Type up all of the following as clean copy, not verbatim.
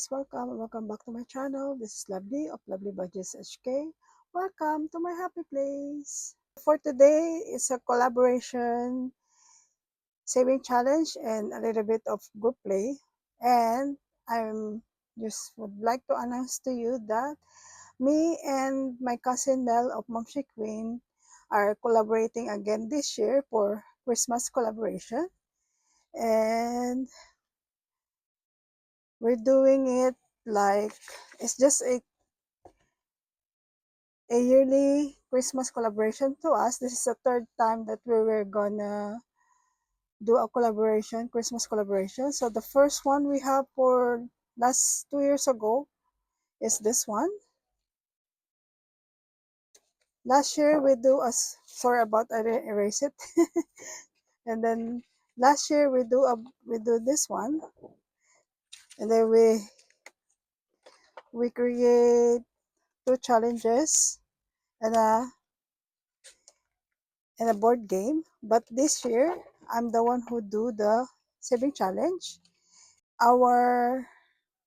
guys, welcome back to my channel. This is Lovely of Lovely Budgets HK. Welcome to my happy place. For today, it's a collaboration saving challenge and a little bit of group play. And I'm just would like to announce to you that me and my cousin Mel of Momshi Queen are collaborating again this year for Christmas collaboration. And we're doing it like it's just a yearly Christmas collaboration to us. This is the third time that we were gonna do a collaboration, Christmas collaboration. So the first one we have for last 2 years ago is this one. Last year we do us sorry about I didn't erase it. And then last year we do this one, and then we create two challenges and a board game. But this year I'm the one who do the saving challenge. Our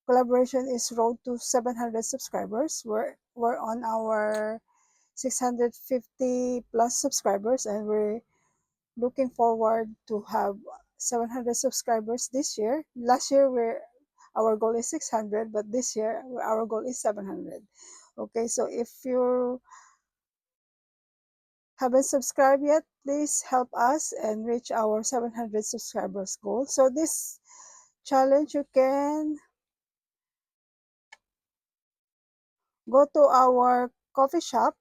collaboration is road to 700 subscribers. We're on our 650 plus subscribers, and we're looking forward to have 700 subscribers this year. Last year our goal is 600, but this year our goal is 700. Okay, so if you haven't subscribed yet, please help us and reach our 700 subscribers goal. So this challenge, you can go to our coffee shop.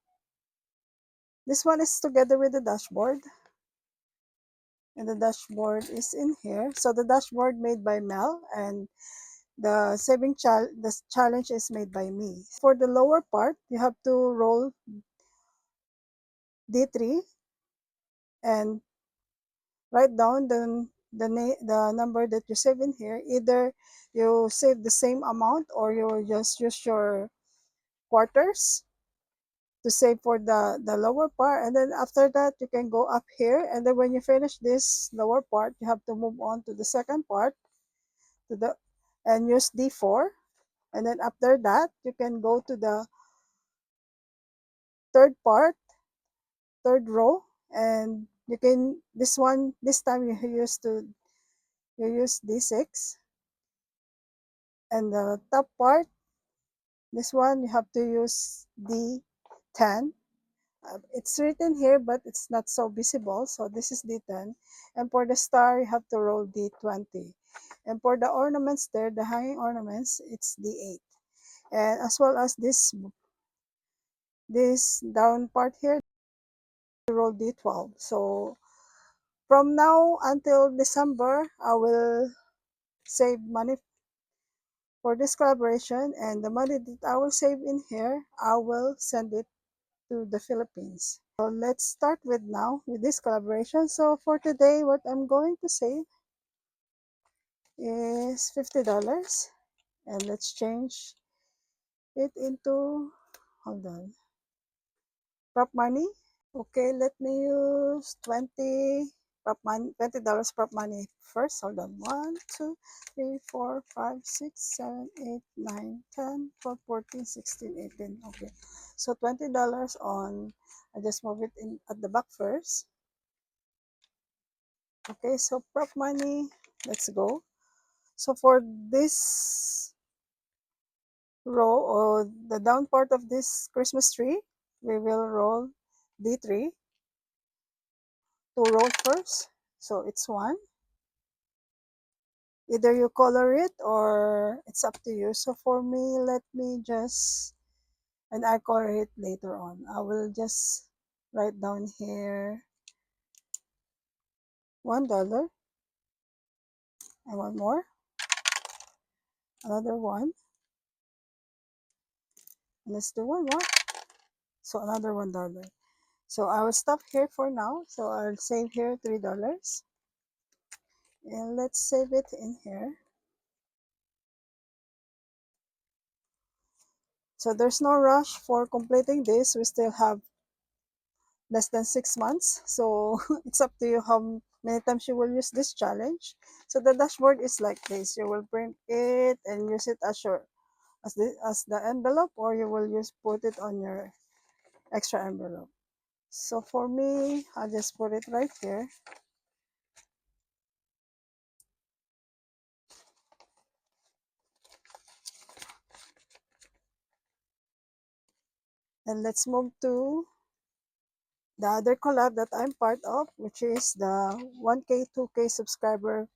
This one is together with the dashboard, and the dashboard is in here. So the dashboard made by Mel, and the challenge is made by me. For the lower part, you have to roll D3 and write down the number that you save in here. Either you save the same amount or you just use your quarters to save for the lower part, and then after that you can go up here, and then when you finish this lower part you have to move on to the second part to the and use D4, and then after that you can go to the third part, third row, and you can this time you use D6, and the top part, this one you have to use D10. It's written here, but it's not so visible. So this is D10. And for the star, you have to roll D20. And for the ornaments there, the hanging ornaments, it's D8. And as well as this down part here, you roll D12. So from now until December, I will save money for this collaboration, and the money that I will save in here, I will send it to the Philippines. So let's start with this collaboration. So for today, what I'm going to save is $50, and let's change it into, hold on, prop money. Okay, let me use $20 prop money first. Hold on. 1, 2, 3, 4, 5, 6, 7, 8, 9, 10, 12, 14, 16, 18. Okay. So $20 on, I just move it in at the back first. Okay, so prop money, let's go. So for this row or the down part of this Christmas tree, we will roll D3 to roll first. So it's 1. Either you color it or it's up to you. So for me, let me just, and I color it later on. I will just write down here $1 and one more, another one, and let's do one more. So another $1. So I will stop here for now. So I'll save here $3, and let's save it in here. So there's no rush for completing this. We still have less than 6 months. So it's up to you how many times you will use this challenge. So the dashboard is like this. You will print it and use it as your as the envelope, or you will use put it on your extra envelope. So for me, I'll just put it right here. And let's move to the other collab that I'm part of, which is the 1K, 2K subscriber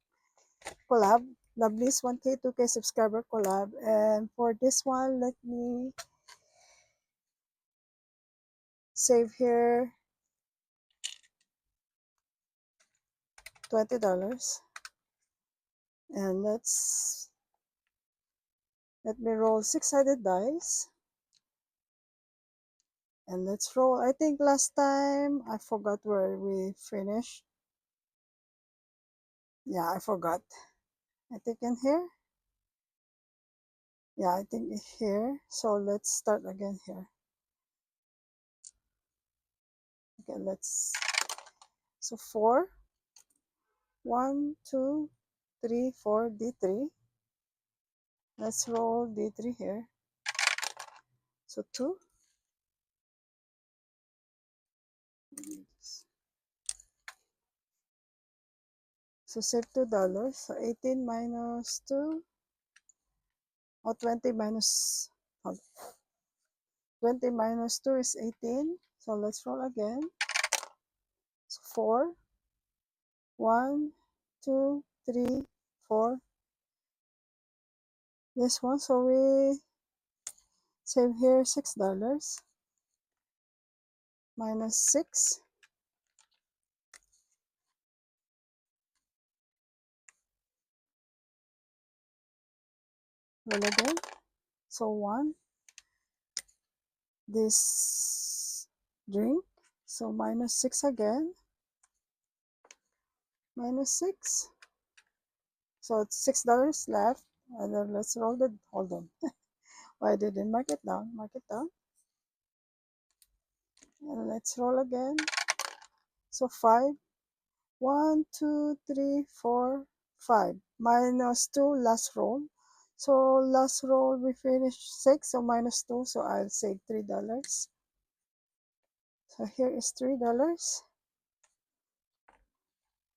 collab. Lovely's 1K, 2K subscriber collab. And for this one, let me save here $20. And let me roll six-sided dice. And let's roll. I think last time I forgot where we finished. Yeah, I forgot. I think in here. Yeah, I think here. So let's start again here. Okay, so 4, 1, 2, 3, 4, D3. Let's roll D3 here. So 2. So save $2. So 18 minus 2, or 20 minus, 20 minus 2 is 18. So let's roll again. So 4, 1, 2, 3, 4. This one, so we save here $6 minus 6. Roll again. So 1. This drink. So minus 6 again. Minus 6. So it's $6 left. And then let's roll the, hold on. Why didn't mark it down? Mark it down. And let's roll again. So 5. 1, 2, 3, 4, 5. Minus 2, last roll. So last roll we finished 6, so minus 2, so I'll save $3. So here is $3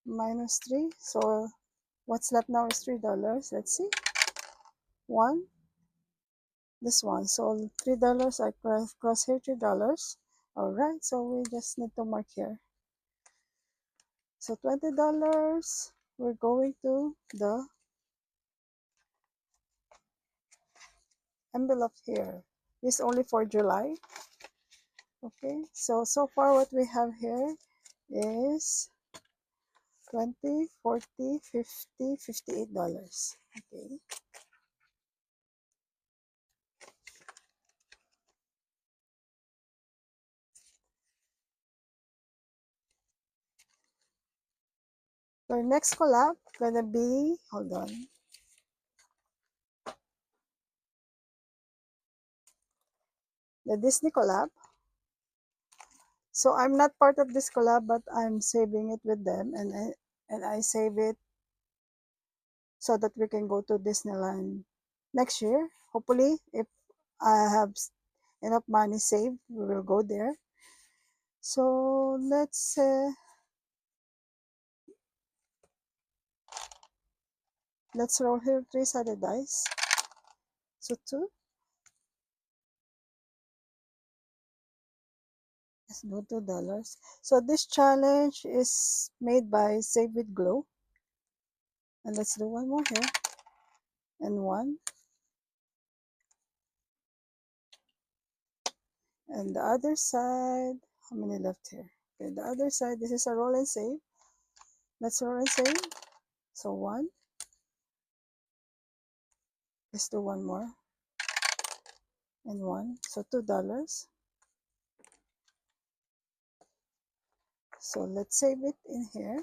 minus 3. So what's left now is $3. Let's see. 1, this one. So $3, I cross here $3. Alright, so we just need to mark here. So $20, we're going to the envelope here. This is only for July. Okay, so far what we have here is 20, 40, 50, $58. Okay. Our next collab gonna be, hold on. The Disney collab. So I'm not part of this collab, but I'm saving it with them, and I save it so that we can go to Disneyland next year. Hopefully, if I have enough money saved, we will go there. So let's roll here three-sided dice. So 2. Let's go $2. So this challenge is made by Save with Glow. And let's do one more here. And 1. And the other side, how many left here? Okay, the other side, this is a roll and save. Let's roll and save. So 1. Let's do one more. And 1. So $2. So let's save it in here.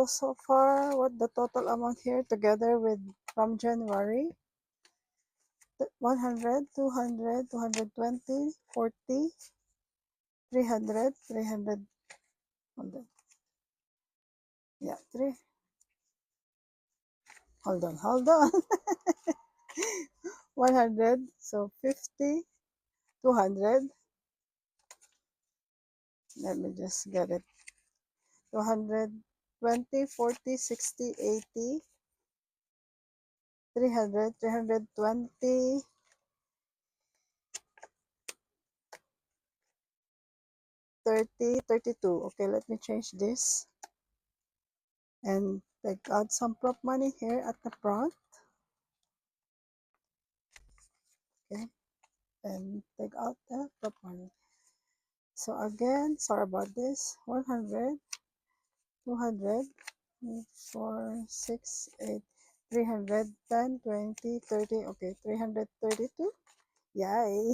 So far, what the total amount here together with from January? 100, 200, 220, 40, 300, 300, hold on. Yeah, hold on. 100, so 50, 200. Let me just get it. 200, 20, 40, 60, 80, 300, 320, 30, 32. Okay, let me change this and take out some prop money here at the front. Okay, and take out the prop money. So again, sorry about this. 100, 200, 4, 6, 8, 300, 10, 20, 30. Okay, 332. Yay.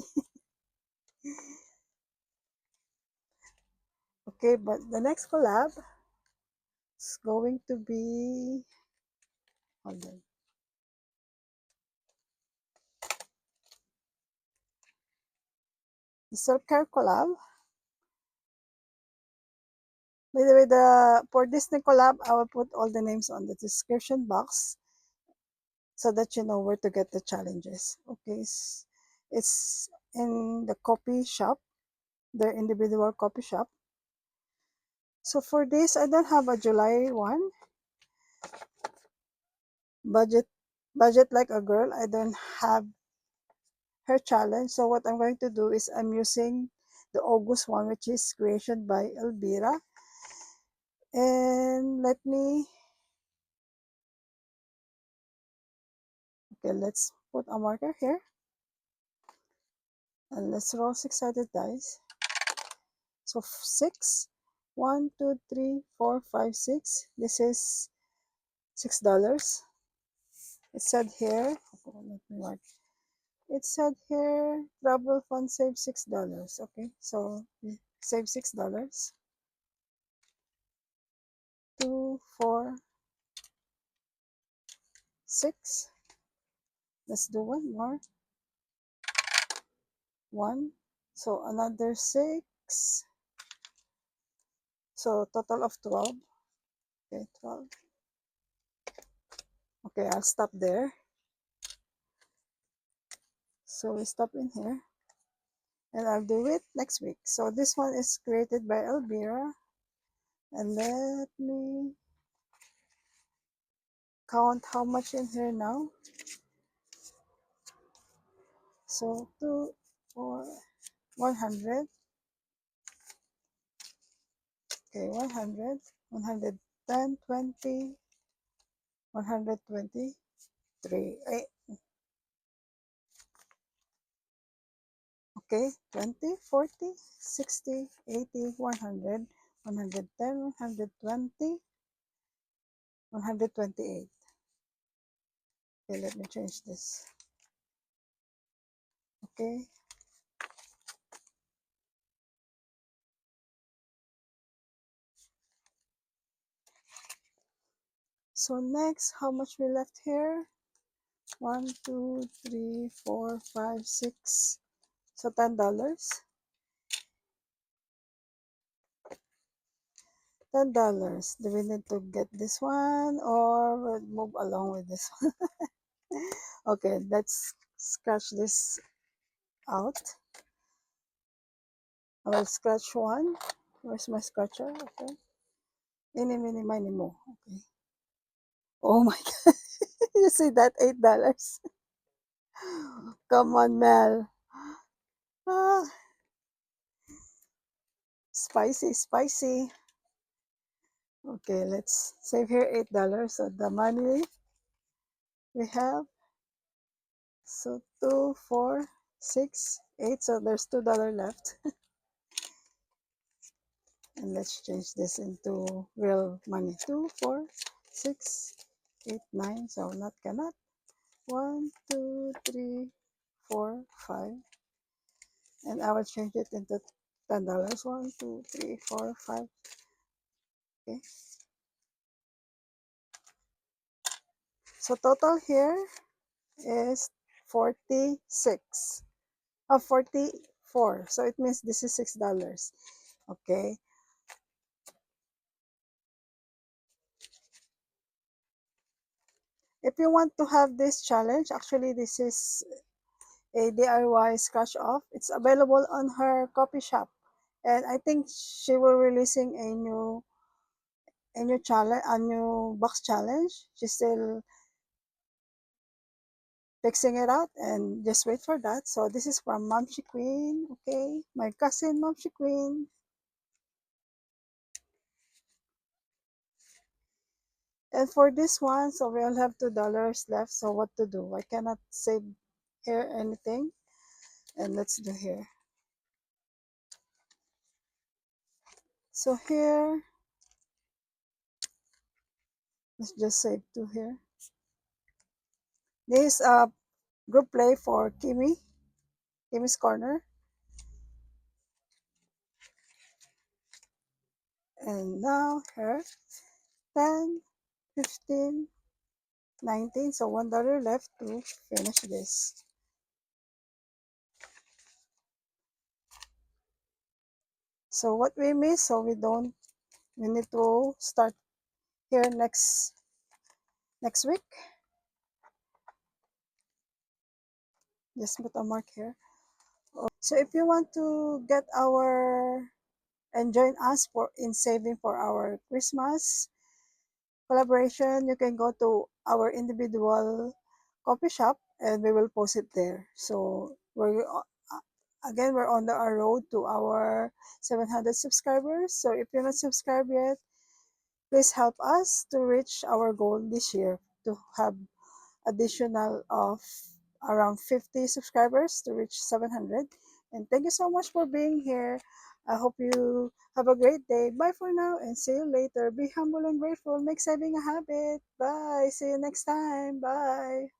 Okay, but the next collab is going to be, hold on. The self-care collab. By the way, for Disney collab, I will put all the names on the description box so that you know where to get the challenges. Okay, it's in the copy shop, their individual copy shop. So for this, I don't have a July one. Budget, budget like a girl. I don't have her challenge. So what I'm going to do is I'm using the August one, which is creation by Elvira. And okay, let's put a marker here. And let's roll 6-sided dice. So 6, 1, 2, 3, 4, 5, 6. This is $6. It said here, okay, let me mark. It said here, travel fund save $6. Okay, so save $6. 2, 4, 6. Let's do one more. 1. So another 6. So total of 12. Okay, 12. Okay, I'll stop there. So we stop in here. And I'll do it next week. So this one is created by Elvira. And let me count how much in here now. So 2, 4, 100. Okay, 100, 110, 20, 123. Okay, 20, 40, 60, 80, 100, 110, 120, 128. Okay, let me change this. Okay. So next, how much we left here? 1, 2, 3, 4, 5, 6. So $10. $10. Do we need to get this one or we'll move along with this one? Okay, let's scratch this out. I will scratch one. Where's my scratcher? Okay. Any, mini, miny, mo. Okay. Oh my god. You see that? $8. Come on, Mel. Ah, spicy, spicy. Okay, let's save here $8. So the money we have, so 2, 4, 6, 8. So there's $2 left. And let's change this into real money. 2, 4, 6, 8, 9. So not cannot. 1, 2, 3, 4, 5. And I will change it into $10. 1, 2, 3, 4, 5. Okay. So total here is 46. 44. So it means this is $6. Okay. If you want to have this challenge, actually this is a DIY scratch off. It's available on her coffee shop. And I think she will releasing a new challenge, a new box challenge. She's still fixing it out and just wait for that. So this is from Momshi Queen, okay? My cousin Momshi Queen. And for this one, so we all have $2 left. So what to do? I cannot save here anything. And let's do here. So here, let's just save two here. This is a group play for Kimi's Corner. And now here, 10, 15, 19. So $1 left to finish this. So what we miss, so we need to start here next week. Just put a mark here. So if you want to get our and join us for in saving for our Christmas collaboration, you can go to our individual coffee shop and we will post it there. So we're on our road to our 700 subscribers. So if you're not subscribed yet, please help us to reach our goal this year to have additional of around 50 subscribers to reach 700. And thank you so much for being here. I hope you have a great day. Bye for now and see you later. Be humble and grateful. Make saving a habit. Bye. See you next time. Bye.